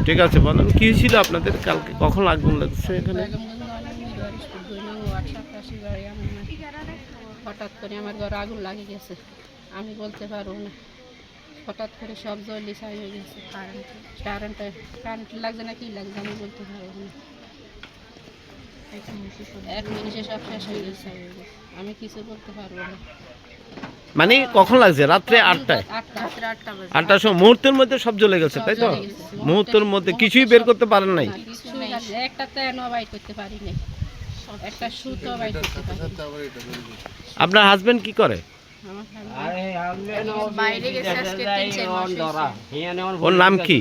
ঠিক আছে, বলেন কি ছিল আপনাদের কালকে, কখন আগুন লাগছে এখানে? হঠাৎ করে আমার ঘরে আগুন লাগে গেছে, আমি বলতে পারবো না। হঠাৎ করে সব জ্বলি ছাই হয়ে গেছে। কারেন্ট লাগছে না কি লাগছে আমি বলতে পারবো না। এক মিনিটে সব শেষ হয়ে গেছে, আমি কিছু বলতে পারবো না। মানে কখন লাগছে? রাত্রে 8টায়? 8টার সময় মুহূর্তের মধ্যে সব জ্বলে গেছে, তাই তো? মুহূর্তের মধ্যে কিছুই বের করতে পারেন নাই? একটা তেনও বাইর করতে পারি নাই, একটা সুতো বাইর করতে পারি। আপনার হাজবেন্ড কি করে? ওর নাম কি?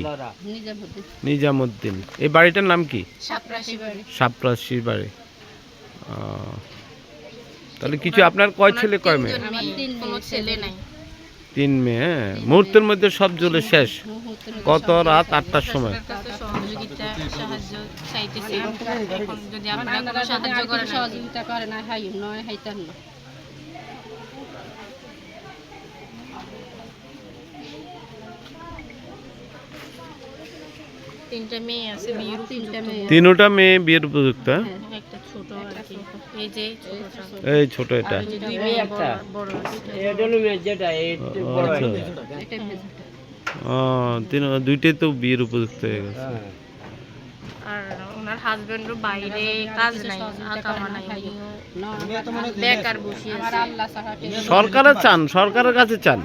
নিজামুদ্দিন। এই বাড়িটার নাম কি? সাপ্রাসি বাড়ি। তাহলে কিছু আপনার কয় ছেলে কয় মেয়ে? ছেলে নাই, 3 মেয়ে। মুহূর্তের মধ্যে সব জ্বলে শেষ। কত রাত? 8টার সময়। সহযোগিতা করে না হাই নয় হাইতার না। তিনটা মেয়ে আছে, তিনটা মেয়ে বিয়ের উপযুক্ত। একটা ছোট আর কি, এই যে এই ছোট এটা। দুই মেয়ে বড় এটা হলো মেয়ে যেটা এই বড় এটা। দুইটাই তো বিয়ের উপযুক্ত হয়ে গেছে। আর ওনার হাজবেন্ডও বাইরে কাজ নাই, আকামা নাই, বেকার বসে আছে। সরকারের চান, সরকারের কাছে চান,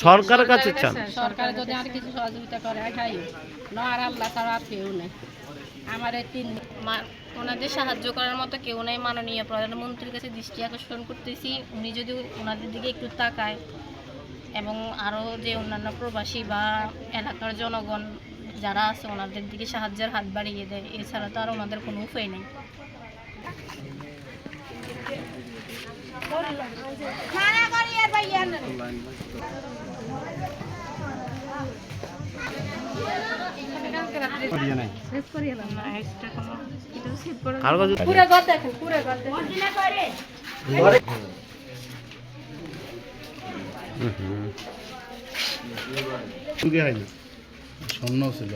সরকারের কাছে চান। সরকার যদি আর কিছু সহযোগিতা করে খাই না, আর আল্লাহ ছাড়া আর কেউ নেই। আমার এই ওনাদের সাহায্য করার মতো কেউ নেই। মাননীয় প্রধানমন্ত্রীর কাছে দৃষ্টি আকর্ষণ করতেছি, উনি যদি ওনাদের দিকে একটু তাকায় এবং আরও যে অন্যান্য প্রবাসী বা এলাকার জনগণ যারা আছে ওনাদের দিকে সাহায্যের হাত বাড়িয়ে দেয়, এছাড়া তো আর ওনাদের কোনো উপায় নেই। স্বর্ণ ছিল।